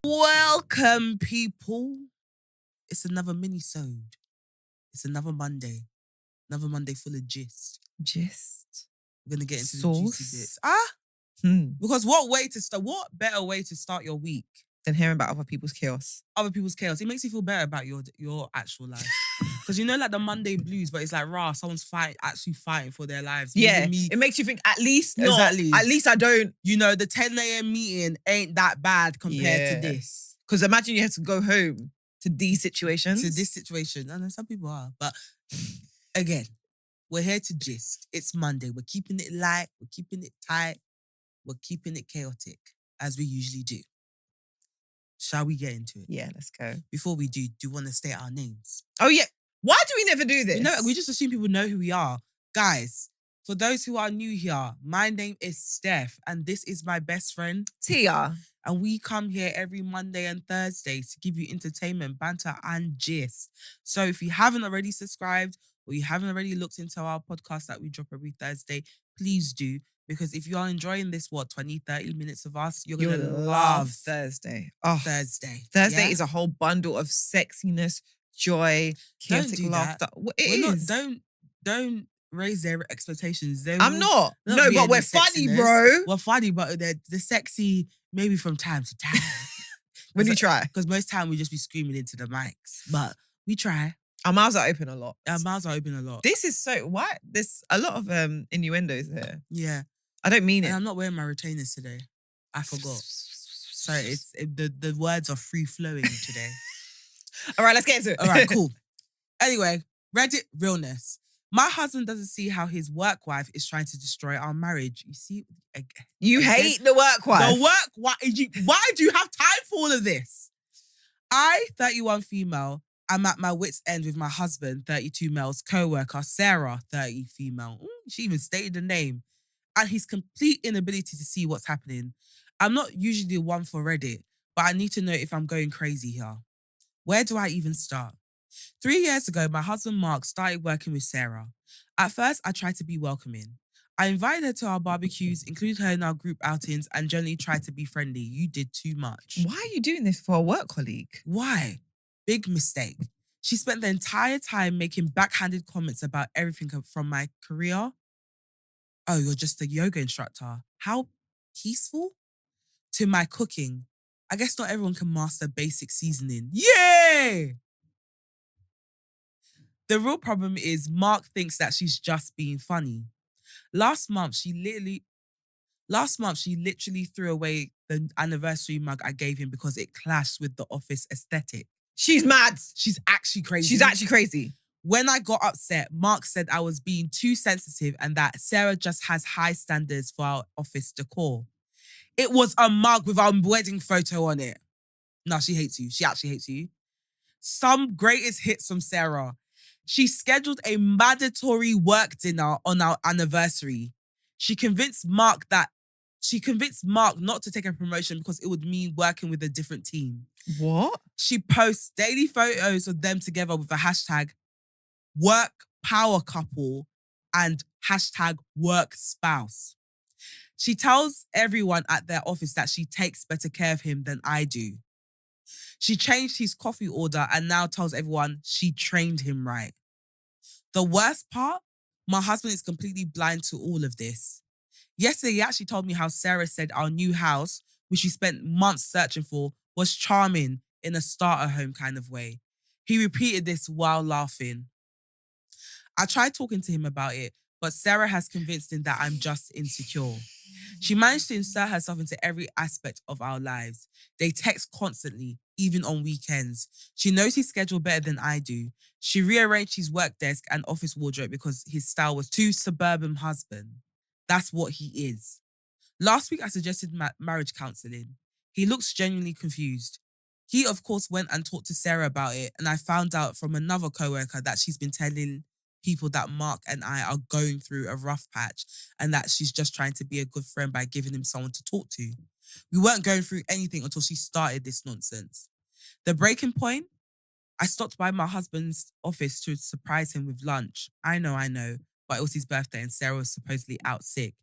Welcome, people. It's another minisode. It's another Monday. Another Monday full of gist. We're gonna get into the juicy bits. Because what better way to start your week than hearing about other people's chaos? It makes you feel better about your actual life. Because like the Monday blues, but it's like someone's actually fighting for their lives. Yeah, it makes you think at least I don't. The 10 a.m. meeting ain't that bad compared to this. Because imagine you have to go home to these situations. To this situation. I know some people are, but again, we're here to gist. It's Monday. We're keeping it light. We're keeping it tight. We're keeping it chaotic, as we usually do. Shall we get into it? Yeah, let's go. Before we do you want to state our names? Oh, yeah. Why do we never do this? We just assume people know who we are. Guys, for those who are new here, my name is Steph, and this is my best friend, Tia. And we come here every Monday and Thursday to give you entertainment, banter, and gist. So if you haven't already subscribed or you haven't already looked into our podcast that we drop every Thursday, please do. Because if you are enjoying this, 20, 30 minutes of us, you're going to love Thursday. Thursday. Thursday is a whole bundle of sexiness, joy, chaotic laughter. Don't raise their expectations. I'm not. No, but we're funny, bro. We're funny, but the sexy maybe from time to time. When you try. Because most time we just be screaming into the mics. But we try. Our mouths are open a lot. This is why there's a lot of innuendos here. Yeah. I don't mean it. And I'm not wearing my retainers today. I forgot. So the words are free flowing today. All right, let's get into it. All right, cool. Anyway, Reddit realness. My husband doesn't see how his work wife is trying to destroy our marriage. You see, you hate the work wife. The work wife. Why do you have time for all of this? I, 31 female, I'm at my wit's end with my husband, 32 male's co-worker, Sarah, 30 female. She even stated the name. And his complete inability to see what's happening. I'm not usually the one for Reddit, but I need to know if I'm going crazy here. Where do I even start? 3 years ago, my husband Mark started working with Sarah. At first, I tried to be welcoming. I invited her to our barbecues, included her in our group outings, and generally tried to be friendly. You did too much. Why are you doing this for a work colleague? Why? Big mistake. She spent the entire time making backhanded comments about everything from my career. Oh, you're just a yoga instructor. How peaceful? To my cooking. I guess not everyone can master basic seasoning. Yay! The real problem is Mark thinks that she's just being funny. Last month, she literally threw away the anniversary mug I gave him because it clashed with the office aesthetic. She's mad. She's actually crazy. When I got upset, Mark said I was being too sensitive and that Sarah just has high standards for our office decor. It was a mug with our wedding photo on it. No, she hates you. She actually hates you. Some greatest hits from Sarah. She scheduled a mandatory work dinner on our anniversary. She convinced Mark not to take a promotion because it would mean working with a different team. What? She posts daily photos of them together with a hashtag work power couple and hashtag work spouse. She tells everyone at their office that she takes better care of him than I do. She changed his coffee order and now tells everyone she trained him right. The worst part, my husband is completely blind to all of this. Yesterday, he actually told me how Sarah said our new house, which she spent months searching for, was charming in a starter home kind of way. He repeated this while laughing. I tried talking to him about it, but Sarah has convinced him that I'm just insecure. She managed to insert herself into every aspect of our lives. They text constantly, even on weekends. She knows his schedule better than I do. She rearranged his work desk and office wardrobe because his style was too suburban husband. That's what he is. Last week, I suggested marriage counseling. He looks genuinely confused. He, of course, went and talked to Sarah about it, and I found out from another co-worker that she's been telling people that Mark and I are going through a rough patch and that she's just trying to be a good friend by giving him someone to talk to. We weren't going through anything until she started this nonsense. The breaking point? I stopped by my husband's office to surprise him with lunch. I know, but it was his birthday and Sarah was supposedly out sick.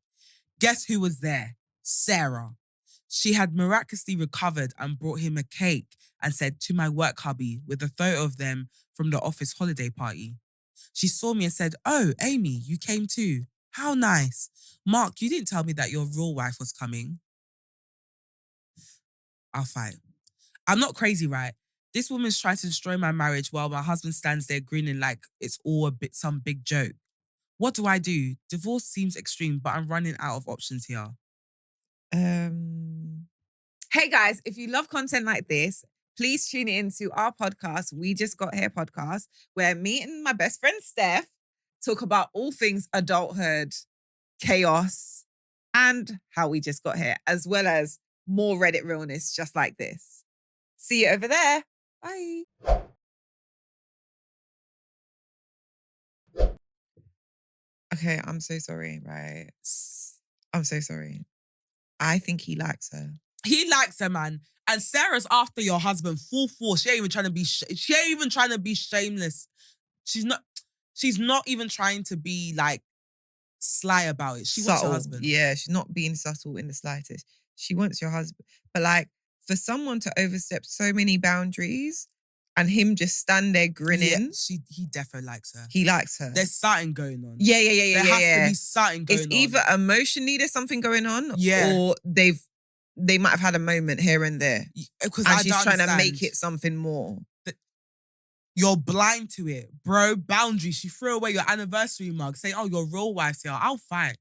Guess who was there? Sarah. She had miraculously recovered and brought him a cake and said, "To my work hubby," with a photo of them from the office holiday party. She saw me and said, "Oh, Amy, you came too. How nice. Mark, you didn't tell me that your real wife was coming." I'll fight. I'm not crazy, right? This woman's trying to destroy my marriage while my husband stands there grinning like it's all some big joke. What do I do? Divorce seems extreme, but I'm running out of options here. Hey guys, if you love content like this, please tune in to our podcast, We Just Got Here podcast, where me and my best friend Steph talk about all things adulthood, chaos, and how we just got here, as well as more Reddit realness just like this. See you over there. Bye. Okay, I'm so sorry, right? I'm so sorry. I think he likes her. He likes her, man. And Sarah's after your husband full force. She ain't even trying to be shameless. She's not even trying to be like sly about it. She wants your husband. Yeah, she's not being subtle in the slightest. She wants your husband. But like, for someone to overstep so many boundaries and him just stand there grinning. Yeah, he definitely likes her. He likes her. There's something going on. Yeah. There has to be something going on. It's either emotionally there's something going on, yeah, or they might have had a moment here and there. Because and she's trying to make it something more. You're blind to it, bro. Boundaries. She threw away your anniversary mug, saying, "Oh, your real wife's here. I'll fight."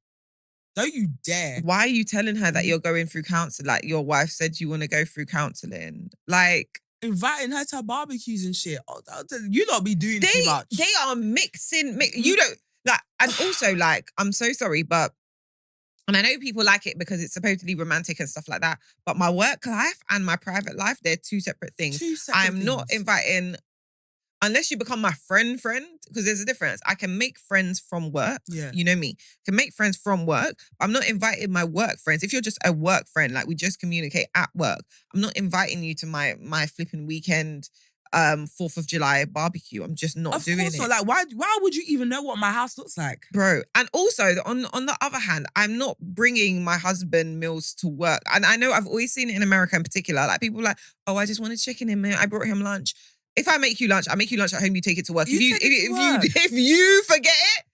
Don't you dare. Why are you telling her that you're going through counseling? Like, your wife said you want to go through counseling. Like, inviting her to barbecues and shit. Oh, you not be doing too much. They are mixing. You don't like, and also like, I'm so sorry, but and I know people like it because it's supposedly romantic and stuff like that. But my work life and my private life, they're two separate things. I'm not inviting. Unless you become my friend, because there's a difference. I can make friends from work. Yeah. You know me. I can make friends from work. But I'm not inviting my work friends. If you're just a work friend, like we just communicate at work, I'm not inviting you to my flipping weekend 4th of July barbecue. I'm just not doing it. Of course not. Like, why would you even know what my house looks like? Bro. And also, on the other hand, I'm not bringing my husband meals to work. And I know I've always seen it in America in particular. Like, people are like, "Oh, I just wanted chicken in there. I brought him lunch." If I make you lunch, I make you lunch at home, you take it to work. If you forget it,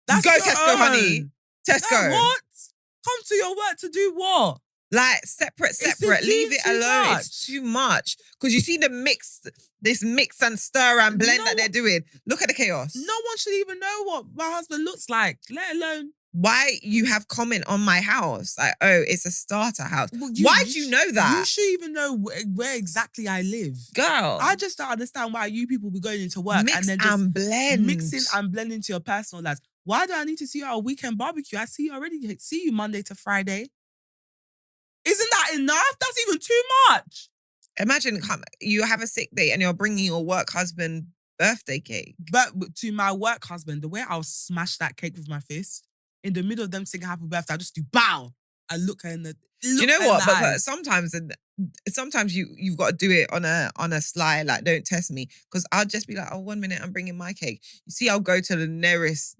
that's go Tesco, own. honey. Tesco. What? Come to your work to do what? Like, separate. Leave it alone. Much. It's too much. Because you see this mix and stir and blend that they're doing. Look at the chaos. No one should even know what my husband looks like, let alone why you have comment on my house. Like, oh, it's a starter house. Well, why do you know that? You should even know where exactly I live. Girl. I just don't understand why you people be going into work mix and then just blend. mixing and blending to your personal lives. Why do I need to see you at a weekend barbecue? I see you already. See you Monday to Friday. Isn't that enough? That's even too much. Imagine you have a sick day and you're bringing your work husband birthday cake. But to my work husband, the way I'll smash that cake with my fist, in the middle of them singing happy birthday, I just do bow. I look her in the. Do you know what? But sometimes you've got to do it on a sly. Like, don't test me, because I'll just be like, "Oh, 1 minute, I'm bringing my cake." You see, I'll go to the nearest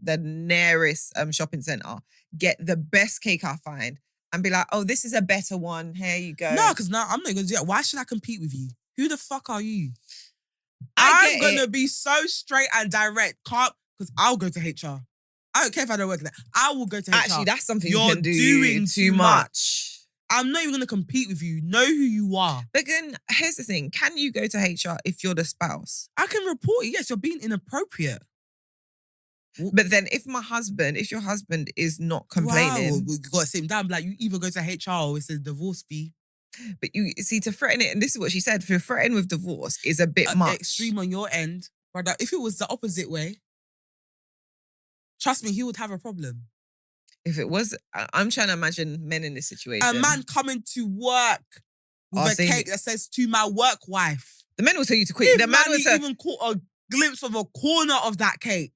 shopping center, get the best cake I find, and be like, "Oh, this is a better one. Here you go." No, because now I'm not gonna do that. Why should I compete with you? Who the fuck are you? I'm gonna be so straight and direct, because I'll go to HR. I don't care if I don't work there. I will go to HR. Actually, that's something you You're can do. Doing too much. I'm not even going to compete with you. Know who you are. But then, here's the thing. Can you go to HR if you're the spouse? I can report you. Yes, you're being inappropriate. But then if your husband is not complaining. Wow, you got to sit him down. Like, you either go to HR or it's a divorce fee. But you see, to threaten it, and this is what she said, to threaten with divorce is a bit much. Extreme on your end. Brother, if it was the opposite way, trust me, he would have a problem. If it was, I'm trying to imagine men in this situation. A man coming to work with a cake that says, "To my work wife." The men will tell you to quit. The man will even caught a glimpse of a corner of that cake.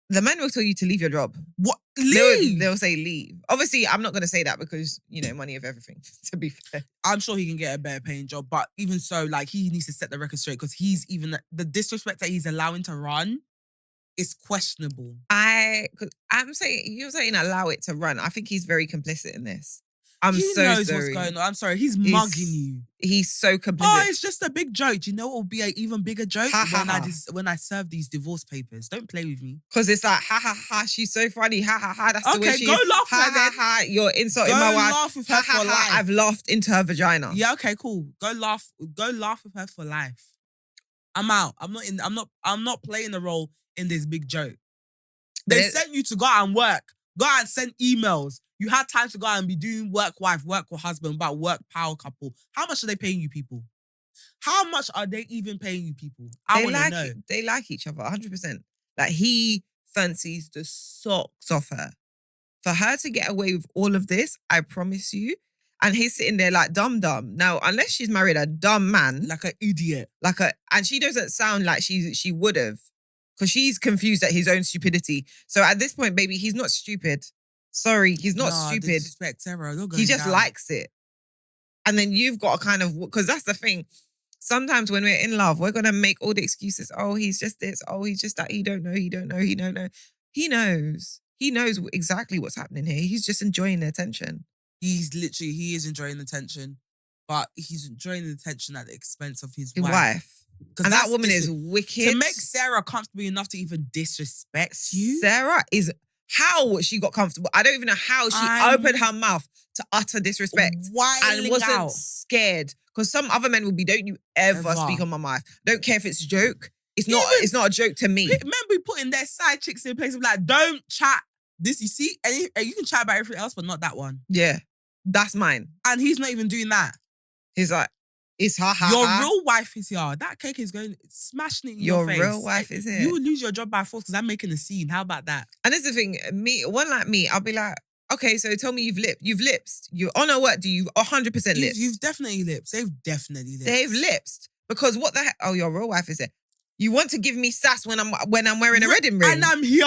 The man will tell you to leave your job. What? Leave? They'll say leave. Obviously, I'm not going to say that because, money of everything, to be fair. I'm sure he can get a better paying job. But even so, like, he needs to set the record straight, because the disrespect that he's allowing to run is questionable. I'm saying, you're saying allow it to run. I think he's very complicit in this. I'm he so knows sorry. what's going on. I'm sorry. He's mugging you. He's so complicit. Oh, it's just a big joke. Do you know what will be an even bigger joke? Ha, ha, when I serve these divorce papers. Don't play with me. Because it's like, ha, ha, ha, she's so funny. Ha, ha, ha, that's the way Okay, she go is. laugh Ha, with her ha, then. ha, you're insulting Go my wife. laugh with her Ha, for ha, ha, life. I've laughed into her vagina. Yeah, okay, cool. Go laugh with her for life. I'm out. I'm not playing a role in this big joke. They sent you to go out and work. Go out and send emails. You had time to go out and be doing work wife, work husband, about work power couple. How much are they paying you people? How much are they even paying you people? I want to know. They like each other, 100%. Like, he fancies the socks off her. For her to get away with all of this, I promise you. And he's sitting there like dumb. Now, unless she's married a dumb man. Like an idiot. And she doesn't sound like she would have. Because she's confused at his own stupidity. So at this point, baby, he's not stupid. Sorry, he's not stupid. Disrespect, Sarah. He just likes it. And then you've got to kind of, because that's the thing. Sometimes when we're in love, we're going to make all the excuses. Oh, he's just this. Oh, he's just that. He don't know. He knows. He knows exactly what's happening here. He's just enjoying the attention. He is enjoying the attention. But he's enjoying the attention at the expense of his wife. And that woman is wicked. To make Sarah comfortable enough to even disrespect you. Sarah is, how she got comfortable. I don't even know how she opened her mouth to utter disrespect and wasn't scared. Because some other men will be, don't you ever speak on my wife. Don't care if it's a joke. It's not a joke to me. Remember putting their side chicks in place of like, don't chat this, you see? And you can chat about everything else, but not that one. Yeah, that's mine. And he's not even doing that. He's like, it's her. Your real wife is here. That cake is going smashing it in your face. Your real wife is here. You would lose your job by force because I'm making a scene. How about that? And that's the thing. One like me, I'll be like, okay, so tell me you've lipsed. You're on a work, do you 100% lipsed? You've definitely lipsed. They've definitely lipsed. They've lipsed. Because what the heck? Oh, your real wife is there. You want to give me sass when I'm wearing a wedding ring. And I'm here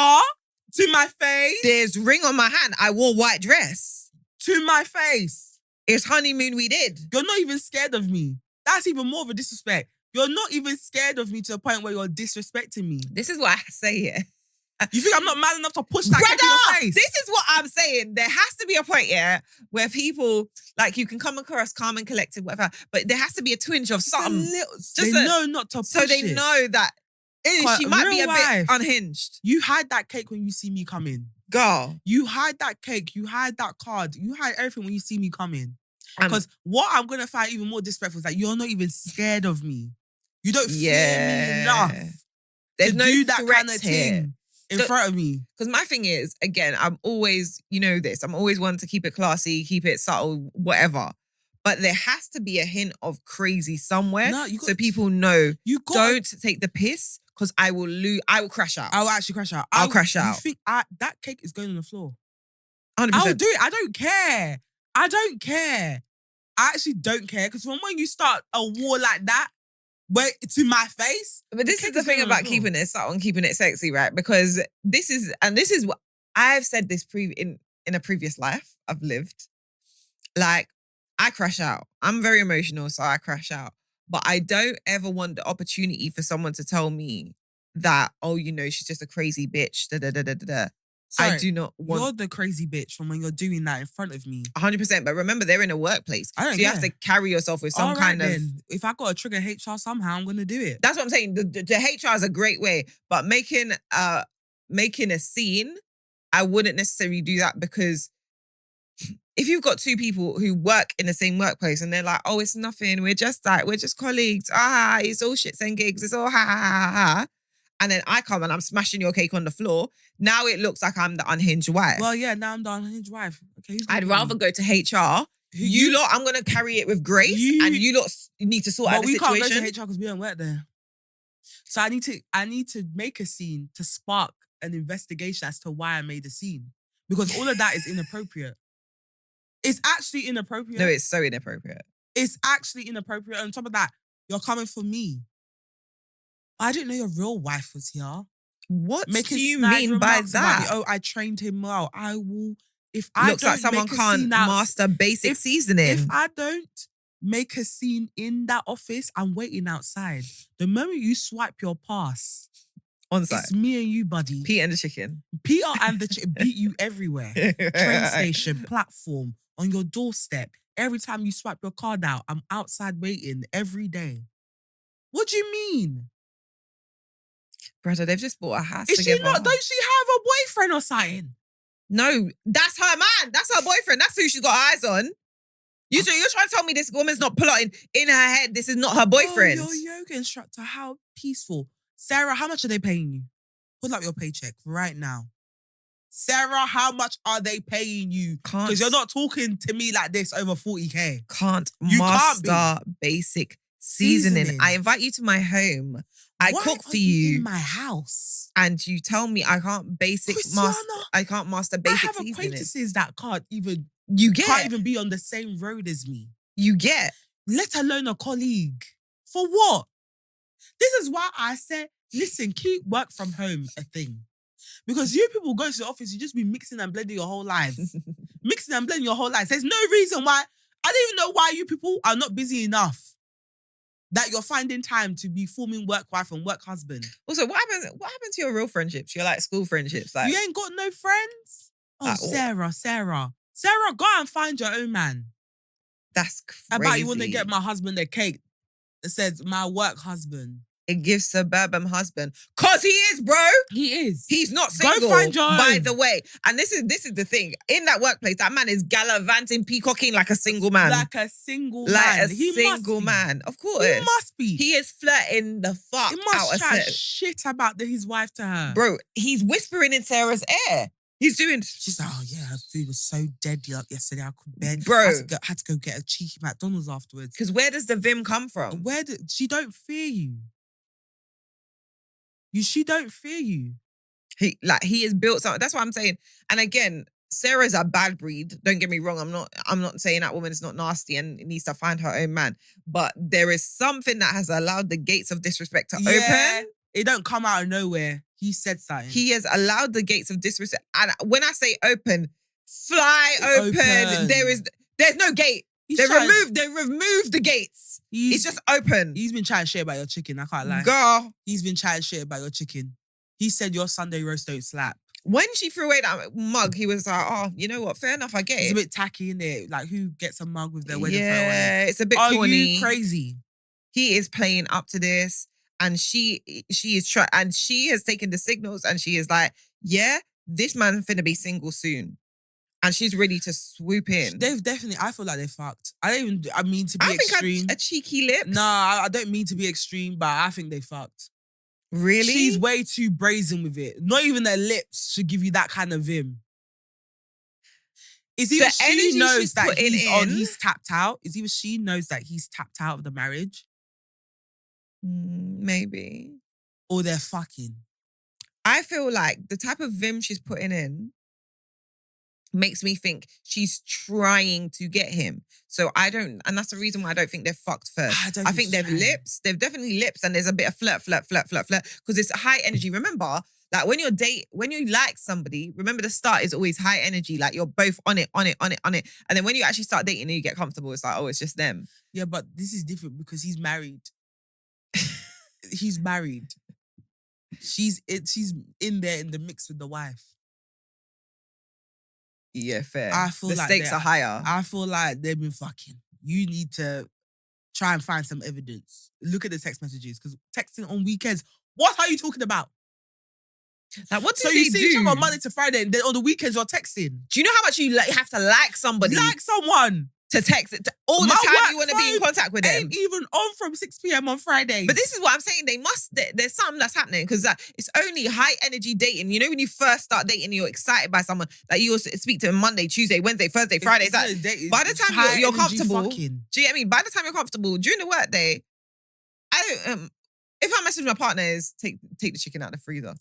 to my face. There's ring on my hand. I wore white dress. To my face. It's honeymoon we did. You're not even scared of me. That's even more of a disrespect. You're not even scared of me to the point where you're disrespecting me. This is what I say here. You think I'm not man enough to push that cake in your face? This is what I'm saying. There has to be a point, yeah, where people, like, you can come across calm and collected, whatever, but there has to be a twinge of something. They know not to push so they know that she might be a bit unhinged. You hide that cake when you see me come in. Girl. You hide that cake. You hide that card. You hide everything when you see me come in. Because what I'm going to find even more disrespectful is that you're not even scared of me. You don't fear me enough to do that kind of thing in front of me. Because my thing is, again, I'm always, you know this, I'm always one to keep it classy, keep it subtle, whatever. But there has to be a hint of crazy somewhere so people know, don't take the piss because I will crash out. I will actually crash out. I'll crash out. You think that cake is going on the floor? 100%. I'll do it. I don't care. I actually don't care because when you start a war like that, where to my face. But this is the thing about keeping it subtle and keeping it sexy, right? Because this is what I've said this in a previous life I've lived. Like, I crash out. I'm very emotional, so I crash out. But I don't ever want the opportunity for someone to tell me that, oh, you know, she's just a crazy bitch. Sorry, I do not want... You're the crazy bitch from when you're doing that in front of me. 100%. But remember, they're in a workplace. So you have to carry yourself with some kind of... If I got to trigger HR somehow, I'm going to do it. That's what I'm saying. The HR is a great way. But making a scene, I wouldn't necessarily do that because if you've got two people who work in the same workplace and they're like, oh, it's nothing. We're just colleagues. It's all shits and gigs. It's all ha, ha, ha, ha. And then I come and I'm smashing your cake on the floor. Now it looks like I'm the unhinged wife. Well, yeah, now I'm the unhinged wife. Okay, I'd rather go to HR. You lot, I'm going to carry it with grace. And you lot need to sort out the situation. But we can't go to HR because we don't work there. So I need to make a scene to spark an investigation as to why I made a scene. Because all of that is inappropriate. It's actually inappropriate. No, it's so inappropriate. It's actually inappropriate. On top of that, you're coming for me. I didn't know your real wife was here. What do you mean by that? Oh, I trained him well. I will. If I looks like someone can't master basic seasoning. If I don't make a scene in that office, I'm waiting outside. The moment you swipe your pass, on site, it's me and you, buddy. Peter and the chicken. Peter and the chicken beat you everywhere. Train station, platform, on your doorstep. Every time you swipe your card out, I'm outside waiting every day. What do you mean? Brother, they've just bought a house Is together. she not? Don't she have a boyfriend or something? No, that's her man. That's her boyfriend. That's who she's got eyes on. You're trying to tell me this woman's not plotting in her head. This is not her boyfriend. Oh, your yoga instructor, how peaceful. Sarah, how much are they paying you? Pull up your paycheck right now. Sarah, how much are they paying you? Because you're not talking to me like this over 40K. Can't You can't master basic seasoning. I invite you to my home. I cook for you in my house, and you tell me I can't I can't master basic I have seasoning. acquaintances that can't even be on the same road as me. Let alone a colleague. For what? This is why I said, listen, keep work from home a thing. Because you people go to the office, you just be mixing and blending your whole lives. Mixing and blending your whole lives. There's no reason why. I don't even know why you people are not busy enough that you're finding time to be forming work wife and work husband. Also, what happened to your real friendships? Your like school friendships? Like, you ain't got no friends? Oh, Sarah, go and find your own man. That's crazy. About you want to get my husband a cake that says my work husband. It gives suburban husband. Cause he is, bro. He is. He's not single. Go find your own. By the way. And this is the thing. In that workplace, that man is gallivanting, peacocking like a single man. Like a single man. He single man. Of course. He must be. He is flirting the fuck he must out of chat shit about his wife to her. Bro, he's whispering in Sarah's ear. She's like, oh yeah, her food was so dead yesterday. I could bed. Bro. I had to go get a cheeky McDonald's afterwards. Because where does the vim come from? She don't fear you. She don't fear you. He is built something. That's what I'm saying. And again, Sarah's a bad breed. Don't get me wrong. I'm not saying that woman is not nasty and needs to find her own man. But there is something that has allowed the gates of disrespect to open. It don't come out of nowhere. He said something. He has allowed the gates of disrespect. And when I say open, fly open. There's no gate. They removed the gates. It's just open. He's been chatting shit about your chicken. I can't lie. Girl. He's been chatting shit about your chicken. He said your Sunday roast don't slap. When she threw away that mug, he was like, oh, you know what? Fair enough, I get it. It's a bit tacky, isn't it? Like, who gets a mug with their wedding photo? Yeah, it's a bit corny. Are you crazy? He is playing up to this. And she has taken the signals and she is like, yeah, this man's finna be single soon. And she's ready to swoop in. I feel like they fucked. I mean to be extreme. I think a cheeky lips. No, I don't mean to be extreme, but I think they fucked. Really? She's way too brazen with it. Not even their lips should give you that kind of vim. It's either she knows that he's tapped out. It's either she knows that he's tapped out of the marriage. Maybe. Or they're fucking. I feel like the type of vim she's putting in makes me think she's trying to get him. So and that's the reason why I don't think they're fucked first. I think they've definitely lips, and there's a bit of flirt, because it's high energy. Remember, like when you like somebody, remember the start is always high energy, like you're both on it. And then when you actually start dating and you get comfortable, it's like, oh, it's just them. Yeah, but this is different because he's married. He's married. She's in there in the mix with the wife. Yeah, fair. I feel the like stakes are higher. I feel like they've been fucking. You need to try and find some evidence. Look at the text messages, because texting on weekends. What are you talking about? Like, what do you see each other on Monday to Friday, and then on the weekends you're texting? Do you know how much you have to like somebody? Like someone. To text it all the time you want to be in contact with them. Ain't even on from 6 p.m. on Friday. But this is what I'm saying. There's something that's happening, because it's only high energy dating. You know, when you first start dating, you're excited by someone that you also speak to on Monday, Tuesday, Wednesday, Thursday, Friday. By the time you're comfortable, do you get me? By the time you're comfortable during the work day, if I message my partner, is take the chicken out of the freezer.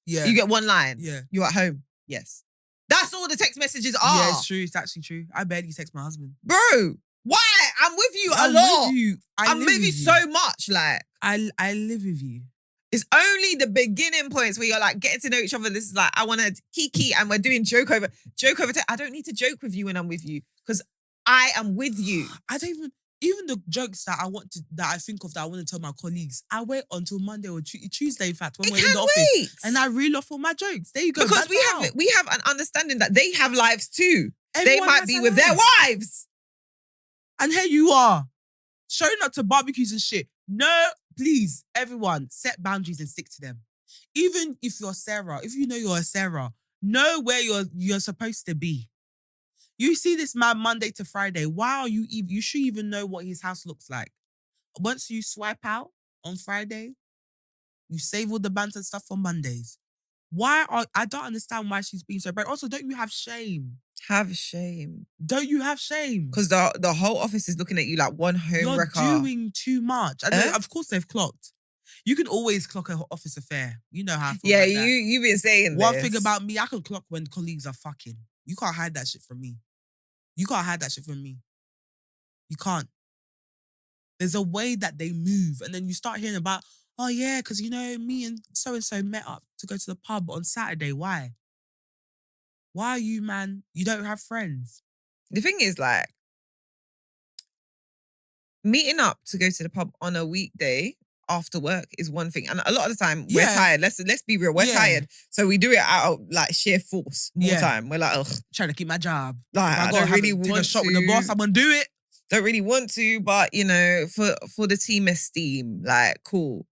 Yeah, you get one line. Yeah, you're at home. Yes. That's all the text messages are. Yeah, it's true. It's actually true. I barely text my husband. Bro, why? I'm with you a lot. With you. I'm with you so much. Like, I live with you. It's only the beginning points where you're like getting to know each other. This is like, I want to kiki and we're doing joke over. I don't need to joke with you when I'm with you, because I am with you. I don't even the jokes that I think of that I want to tell my colleagues, I wait until Monday or Tuesday, in fact, when we're in the office. And I reel off all my jokes. There you go. Because we have an understanding that they have lives too. They might has be a with their life. wives. And here you are, showing up to barbecues and shit. No, please, everyone, set boundaries and stick to them. Even if you're Sarah, if you know you're a Sarah, know where you're supposed to be. You see this man Monday to Friday. Why are you should even know what his house looks like. Once you swipe out on Friday, you save all the banter stuff for Mondays. I don't understand why she's being so brave. Also, don't you have shame? Have shame. Don't you have shame? Because the whole office is looking at you like one home You're wrecker. doing too much. And of course they've clocked. You can always clock an office affair. You know how I feel Yeah, about that. you've been saying One this. thing about me, I can clock when colleagues are fucking. You can't hide that shit from me. You can't hide that shit from me. You can't. There's a way that they move. And then you start hearing about, oh yeah, because me and so-and-so met up to go to the pub on Saturday. Why? Why are you, man? You don't have friends. The thing is, like, meeting up to go to the pub on a weekday after work is one thing. And a lot of the time, we're tired. Let's be real. We're tired. So we do it out of like sheer force more time. We're like, ugh. Trying to keep my job. Like, I don't really want to. Take a shot with the boss, I'm going to do it. Don't really want to, but, for the team esteem, like, cool.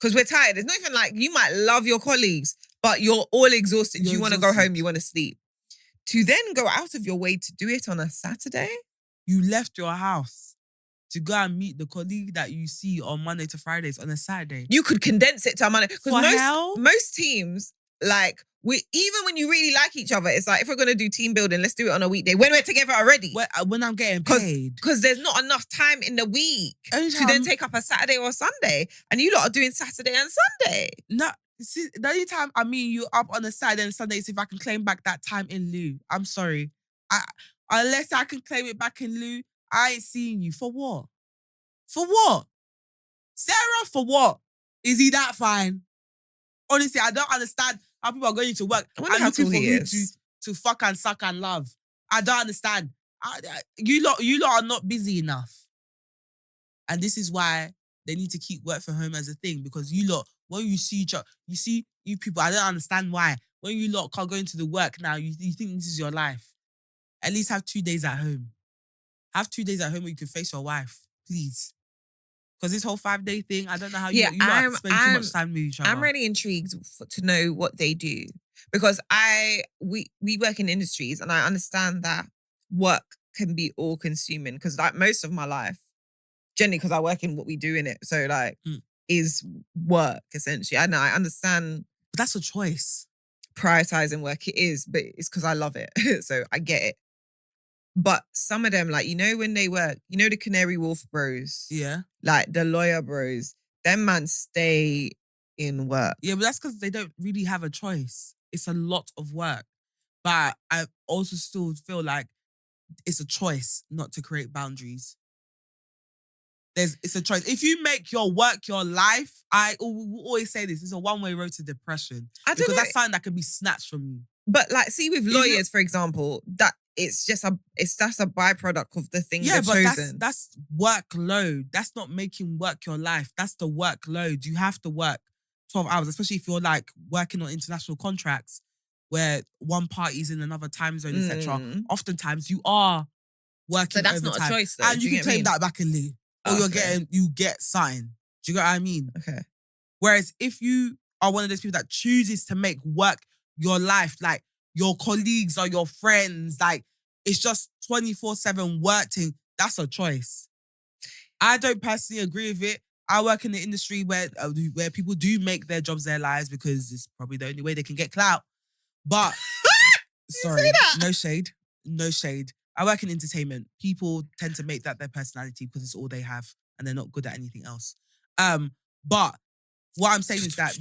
Because we're tired. It's not even like, you might love your colleagues, but you're all exhausted. You want to go home, you want to sleep. To then go out of your way to do it on a Saturday? You left your house to go and meet the colleague that you see on Monday to Fridays on a Saturday. You could condense it to a Monday. Because most teams, like, even when you really like each other, it's like, if we're going to do team building, let's do it on a weekday. When we're together already. When I'm getting paid. Because there's not enough time in the week to then take up a Saturday or a Sunday. And you lot are doing Saturday and Sunday. No, see, the only time I mean you up on a Saturday and Sunday is if I can claim back that time in lieu. I'm sorry. Unless I can claim it back in lieu, I ain't seeing you. For what? For what? Sarah, for what? Is he that fine? Honestly, I don't understand how people are going to work and looking for who to fuck and suck and love. I don't understand. You lot are not busy enough. And this is why they need to keep work from home as a thing, because you lot, when you see each other, you see you people, I don't understand why. When you lot can't go into the work now, you think this is your life. At least have 2 days at home. Have 2 days at home where you can face your wife, please. Because this whole 5-day thing, I don't know how you lot spend too much time with each other. I'm really intrigued to know what they do. Because we work in industries and I understand that work can be all consuming. Because like most of my life, generally because I work in what we do in it. So like is work essentially. I know, I understand. But that's a choice. Prioritizing work, it is, but it's because I love it. So I get it. But some of them, like, when they work, the Canary Wolf bros? Yeah. Like the lawyer bros, them man stay in work. Yeah, but that's because they don't really have a choice. It's a lot of work. But I also still feel like it's a choice not to create boundaries. It's a choice. If you make your work your life, I always say this, it's a one-way road to depression. Because that's something that can be snatched from you. But like, see with lawyers, for example, that it's just that's a byproduct of the thing they've chosen. That's workload. That's not making work your life. That's the workload. You have to work 12 hours, especially if you're like working on international contracts where one party's in another time zone, etc. Oftentimes you are working overtime. So that's not a choice though. And you can claim that back in lieu. Or you get something. Do you get what I mean? Okay. Whereas if you are one of those people that chooses to make work your life, like your colleagues or your friends, like it's just 24/7 work thing, that's a choice. I don't personally agree with it. I work in the industry where people do make their jobs their lives because it's probably the only way they can get clout. But sorry, no shade. I work in entertainment. People tend to make that their personality because it's all they have and they're not good at anything else. But what I'm saying is that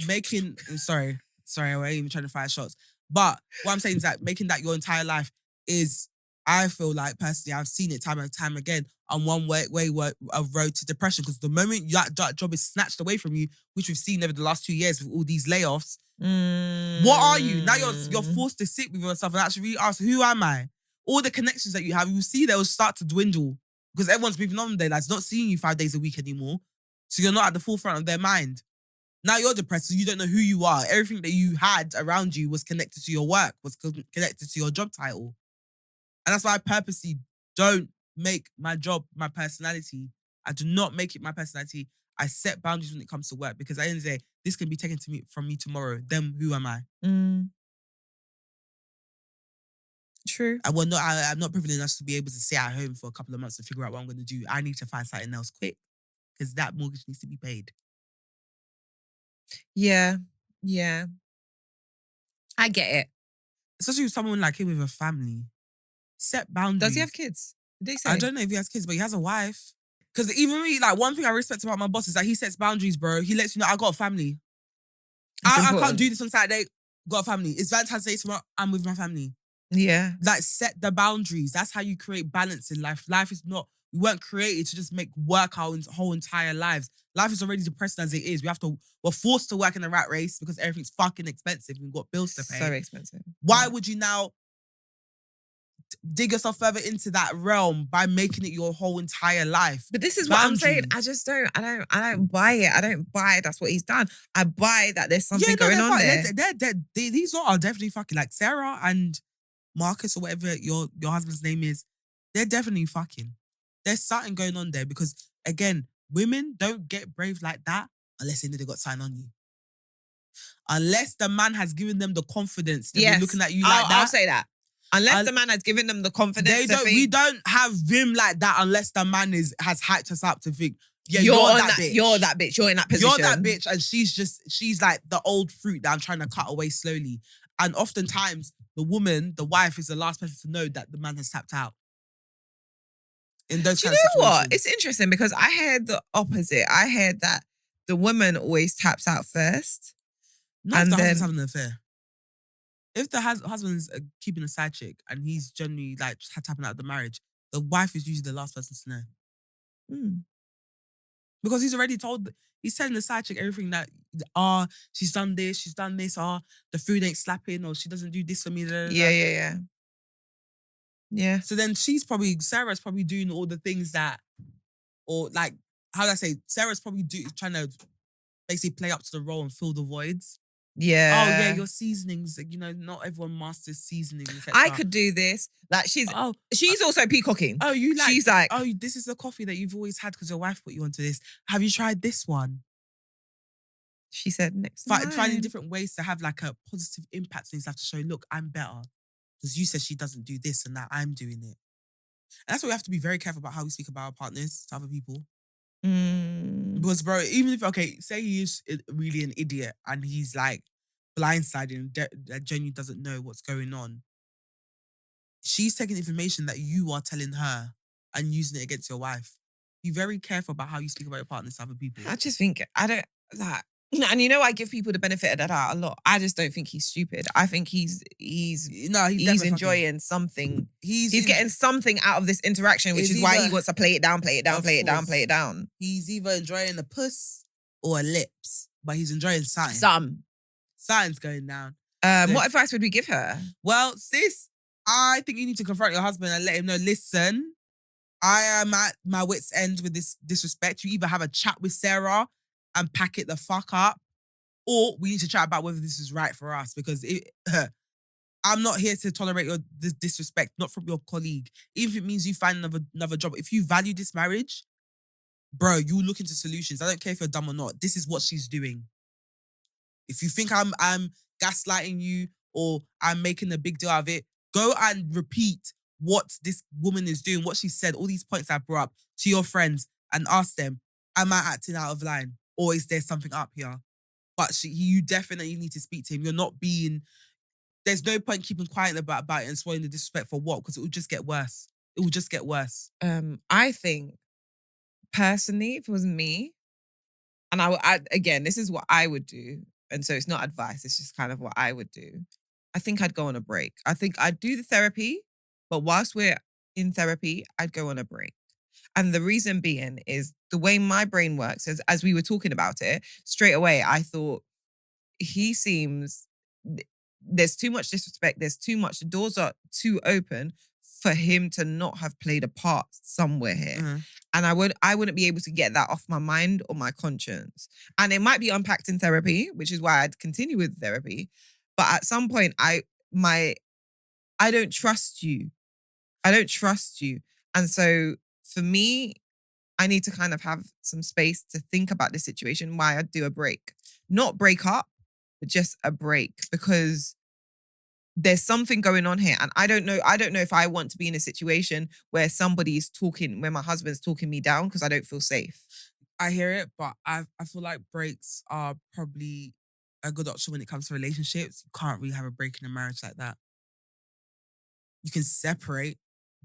sorry, I wasn't even trying to fire shots. But what I'm saying is that making that your entire life is, I feel like personally, I've seen it time and time again, on one way a road to depression. Because the moment that job is snatched away from you, which we've seen over the last 2 years with all these layoffs, what are you? Now you're forced to sit with yourself and actually really ask, who am I? All the connections that you have, you see they will start to dwindle because everyone's moving on their lives, not seeing you 5 days a week anymore. So you're not at the forefront of their mind. Now you're depressed, so you don't know who you are. Everything that you had around you was connected to your work, was connected to your job title. And that's why I purposely don't make my job my personality. I do not make it my personality. I set boundaries when it comes to work because at the end of the day, this can be taken from me tomorrow. Then who am I? True. I'm not privileged enough to be able to stay at home for a couple of months to figure out what I'm going to do. I need to find something else quick because that mortgage needs to be paid. Yeah. Yeah. I get it. Especially with someone like him with a family. Set boundaries. Does he have kids? Did they say? I don't know if he has kids, but he has a wife. Because even me, like, one thing I respect about my boss is that he sets boundaries, bro. He lets you know, I got a family. I can't do this on Saturday. Got a family. It's Valentine's Day tomorrow. I'm with my family. Yeah. Like, set the boundaries. That's how you create balance in life. Life is not, we weren't created to just make work our whole entire lives. Life is already depressing as it is. We're forced to work in the rat race because everything's fucking expensive. We've got bills to pay. So expensive. Why would you now dig yourself further into that realm by making it your whole entire life? But this is what I'm saying. I just don't buy it. I don't buy that's what he's done. I buy that there's something going on there. These are definitely fucking, like Sarah and Marcus or whatever your husband's name is. They're definitely fucking. There's something going on there because, again, women don't get brave like that unless they know they got something on you. Unless the man has given them the confidence to be looking at you like that. I'll say that. Unless the man has given them the confidence to think. We don't have vim like that unless the man has hyped us up to think, yeah, you're that bitch. You're that bitch. You're in that position. You're that bitch. And she's like the old fruit that I'm trying to cut away slowly. And oftentimes, the woman, the wife, is the last person to know that the man has tapped out. In those kind of situations. What? It's interesting because I heard the opposite. I heard that the woman always taps out first. Not if the husband's having an affair. If the husband's keeping a side chick and he's generally like tapping out of the marriage, the wife is usually the last person to know. Because he's already he's telling the side chick everything that, she's done this, the food ain't slapping, or she doesn't do this for me. Yeah. So then Sarah's probably doing all the things that, or like, how do I say, Sarah's probably trying to basically play up to the role and fill the voids. Yeah. Oh, yeah, your seasonings, not everyone masters seasonings. I could do this. Like, she's also peacocking. Oh, she's like, oh, this is the coffee that you've always had because your wife put you onto this. Have you tried this one? She said next time. Finding different ways to have like a positive impact on yourself to show, look, I'm better. Because you said she doesn't do this and now I'm doing it. And that's why we have to be very careful about how we speak about our partners to other people. Because, bro, even if, say he is really an idiot and he's like blindsided and genuinely doesn't know what's going on, she's taking information that you are telling her and using it against your wife. Be very careful about how you speak about your partners to other people. I just think, I and I give people the benefit of the doubt a lot. I just don't think he's stupid. I think he's enjoying something. He's getting something out of this interaction, which is why he wants to play it down. He's either enjoying a puss or a lips, but he's enjoying something. Something's going down. What advice would we give her? Well, sis, I think you need to confront your husband and let him know, listen, I am at my wit's end with this disrespect. You either have a chat with Sarah and pack it the fuck up, or we need to chat about whether this is right for us, because I'm not here to tolerate this disrespect, not from your colleague. Even if it means you find another job. If you value this marriage, bro, you look into solutions. I don't care if you're dumb or not. This is what she's doing. If you think I'm gaslighting you or I'm making a big deal out of it, go and repeat what this woman is doing, what she said, all these points I brought up to your friends and ask them, am I acting out of line? Or is there something up here? But you definitely need to speak to him. You're not there's no point keeping quiet about it and swallowing the disrespect for what? Because it will just get worse. It will just get worse. I think, personally, if it was me, and again, this is what I would do. And so it's not advice, it's just kind of what I would do. I think I'd go on a break. I think I'd do the therapy, but whilst we're in therapy, I'd go on a break. And the reason being is the way my brain works, as we were talking about it, straight away, I thought there's too much disrespect, the doors are too open for him to not have played a part somewhere here. Mm-hmm. And I wouldn't be able to get that off my mind or my conscience. And it might be unpacked in therapy, which is why I'd continue with therapy. But at some point, I don't trust you. I don't trust you. And so for me, I need to kind of have some space to think about this situation, why I'd do a break. Not break up, but just a break, because there's something going on here. And I don't know if I want to be in a situation where where my husband's talking me down because I don't feel safe. I hear it, but I feel like breaks are probably a good option when it comes to relationships. You can't really have a break in a marriage like that. You can separate,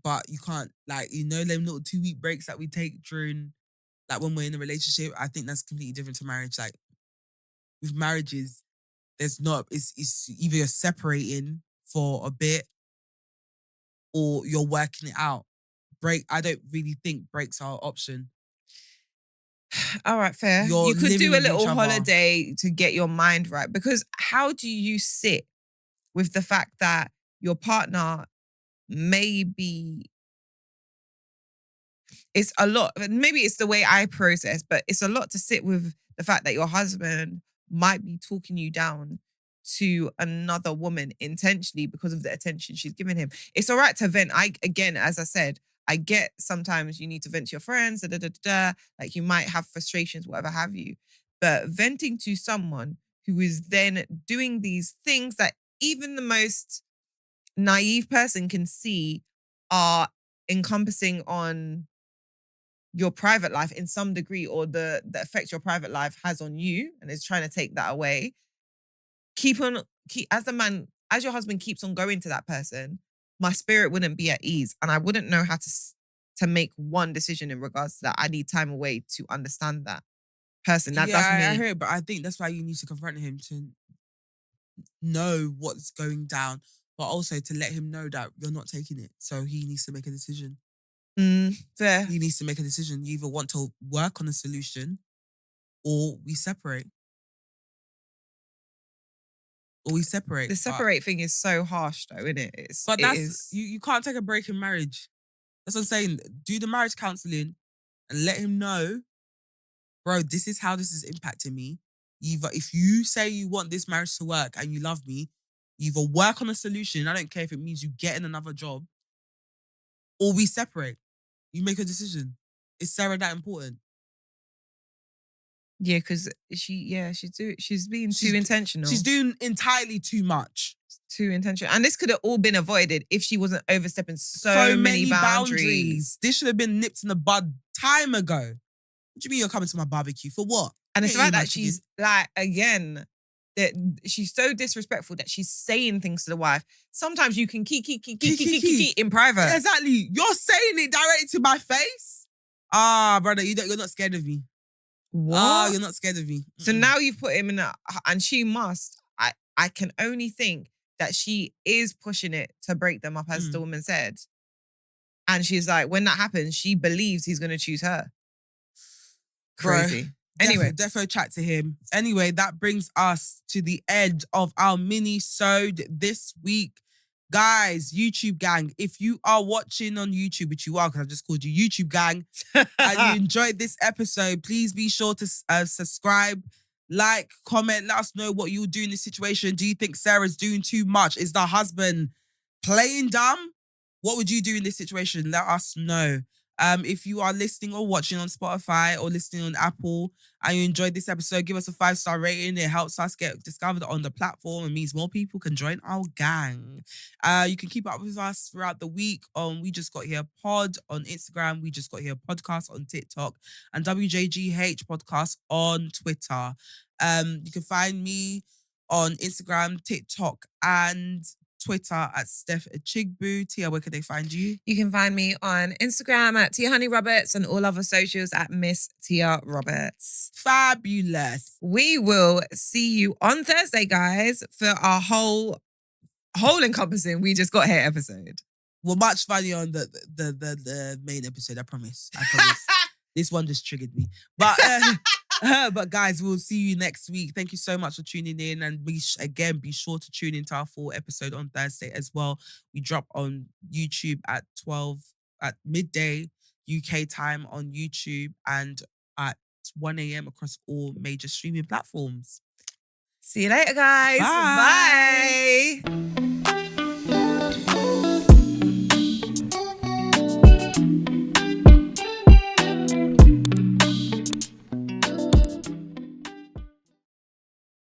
but you can't, like, them little 2-week breaks that we take during, like, when we're in a relationship. I think that's completely different to marriage. Like, with marriages, it's either you're separating for a bit or you're working it out. I don't really think breaks are an option. All right, fair. You're You could do living a with each little other. holiday to get your mind right, because how do you sit with the fact that your partner may be... It's a lot. Maybe it's the way I process, but it's a lot to sit with the fact that your husband might be talking you down to another woman intentionally because of the attention she's giving him. It's all right to vent. Again, as I said, I get sometimes you need to vent to your friends, like you might have frustrations, whatever have you. But venting to someone who is then doing these things that even the most naive person can see are encompassing on your private life in some degree, or the effect your private life has on you, and is trying to take that away. As your husband keeps on going to that person, my spirit wouldn't be at ease, and I wouldn't know how to make one decision in regards to that. I need time away to understand that person. That's me. I hear it, but I think that's why you need to confront him to know what's going down, but also to let him know that you're not taking it. So he needs to make a decision. Fair. He needs to make a decision. You either want to work on a solution or we separate. The separate thing is so harsh though, isn't it? You can't take a break in marriage. That's what I'm saying. Do the marriage counselling and let him know, bro, this is how this is impacting me. If you say you want this marriage to work and you love me, you either work on a solution, I don't care if it means you getting another job, or we separate. You make a decision. Is Sarah that important? Yeah, because she's being too intentional. She's doing entirely too much. Too intentional. And this could have all been avoided if she wasn't overstepping so many boundaries. This should have been nipped in the bud time ago. What do you mean you're coming to my barbecue? For what? And it's the fact that she's like, again, that she's so disrespectful that she's saying things to the wife. Sometimes you can keep in private. Exactly. You're saying it directly to my face? Brother, you're not scared of me. What? You're not scared of me. So now you've put him in and she must. I can only think that she is pushing it to break them up, as the woman said. And she's like, when that happens, she believes he's going to choose her. Crazy. Bro, anyway. Defo chat to him. Anyway, that brings us to the end of our mini-sode this week. Guys, YouTube gang, if you are watching on YouTube, which you are because I just called you YouTube gang, and you enjoyed this episode, please be sure to subscribe, like, comment, let us know what you'll do in this situation. Do you think Sarah's doing too much? Is the husband playing dumb? What would you do in this situation? Let us know. If you are listening or watching on Spotify or listening on Apple and you enjoyed this episode, give us a 5-star rating. It helps us get discovered on the platform and means more people can join our gang. You can keep up with us throughout the week on We Just Got Here Pod on Instagram, We Just Got Here Podcast on TikTok, and WJGH Podcast on Twitter. You can find me on Instagram, TikTok, and Twitter at Steph Chigbu. Tia, where can they find you? You can find me on Instagram at Tia Honey Roberts and all other socials at Miss Tia Roberts. Fabulous. We will see you on Thursday, guys, for our whole encompassing We Just Got Here episode. We're much funnier on the main episode, I promise. I promise. This one just triggered me. But guys, we'll see you next week. Thank you so much for tuning in. And be sure to tune into our full episode on Thursday as well. We drop on YouTube at midday UK time on YouTube and at 1 a.m. across all major streaming platforms. See you later, guys. Bye. Bye.